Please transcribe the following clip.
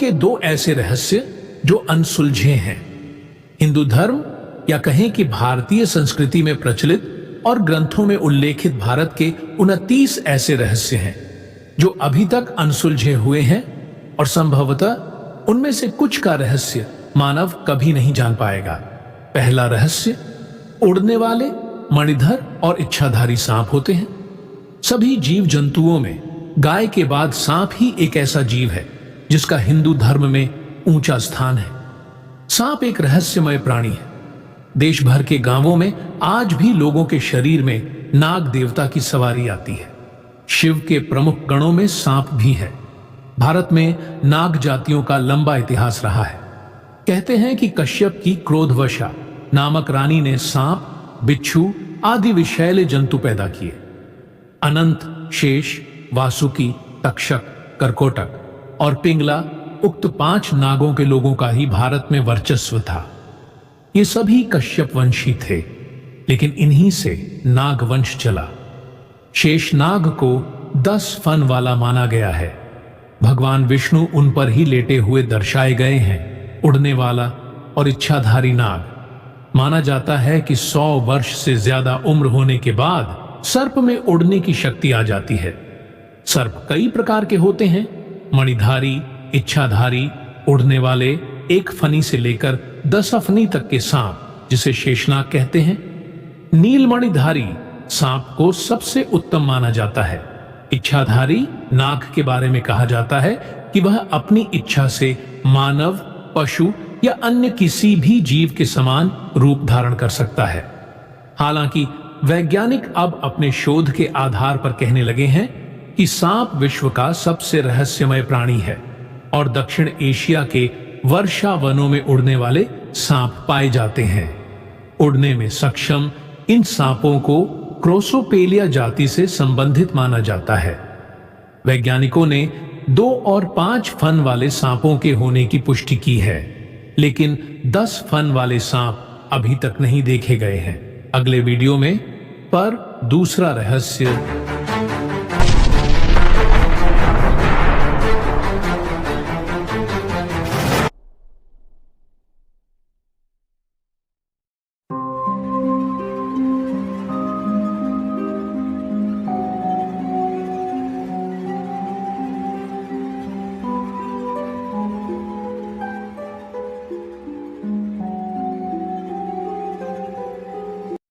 के दो ऐसे रहस्य जो अनसुलझे हैं। हिंदू धर्म या कहें कि भारतीय संस्कृति में प्रचलित और ग्रंथों में उल्लेखित भारत के 29 ऐसे रहस्य हैं जो अभी तक अनसुलझे हुए हैं, और संभवतः उनमें से कुछ का रहस्य मानव कभी नहीं जान पाएगा। पहला रहस्य, उड़ने वाले मणिधर और इच्छाधारी सांप होते हैं। सभी जीव जंतुओं में गाय के बाद सांप ही एक ऐसा जीव है जिसका हिंदू धर्म में ऊंचा स्थान है। सांप एक रहस्यमय प्राणी है। देश भर के गांवों में आज भी लोगों के शरीर में नाग देवता की सवारी आती है। शिव के प्रमुख गणों में सांप भी है। भारत में नाग जातियों का लंबा इतिहास रहा है। कहते हैं कि कश्यप की क्रोधवशा नामक रानी ने सांप, बिच्छू आदि विषैले जंतु पैदा किए। अनंत, शेष, वासुकी, तक्षक, करकोटक और पिंगला उक्त 5 नागों के लोगों का ही भारत में वर्चस्व था। ये सभी कश्यप वंशी थे, लेकिन इन्हीं से नाग वंश चला। शेषनाग को 10 फन वाला माना गया है। भगवान विष्णु उन पर ही लेटे हुए दर्शाए गए हैं। उड़ने वाला और इच्छाधारी नाग माना जाता है कि 100 वर्ष से ज्यादा उम्र होने के बाद सर्प में उड़ने की शक्ति आ जाती है। सर्प कई प्रकार के होते हैं, मणिधारी, इच्छाधारी, उड़ने वाले, 1 फनी से लेकर 10 अफनी तक के सांप जिसे शेषनाग कहते हैं। नीलमणिधारी सांप को सबसे उत्तम माना जाता है। इच्छाधारी नाग के बारे में कहा जाता है कि वह अपनी इच्छा से मानव, पशु या अन्य किसी भी जीव के समान रूप धारण कर सकता है। हालांकि वैज्ञानिक अब अपने शोध के आधार पर कहने लगे हैं कि सांप विश्व का सबसे रहस्यमय प्राणी है और दक्षिण एशिया के वर्षा वनों में उड़ने वाले सांप पाए जाते हैं। उड़ने में सक्षम इन सांपों को क्रोसोपेलिया जाति से संबंधित माना जाता है। वैज्ञानिकों ने 2 और 5 फन वाले सांपों के होने की पुष्टि की है, लेकिन 10 फन वाले सांप अभी तक नहीं देखे गए हैं। अगले वीडियो में पर दूसरा रहस्य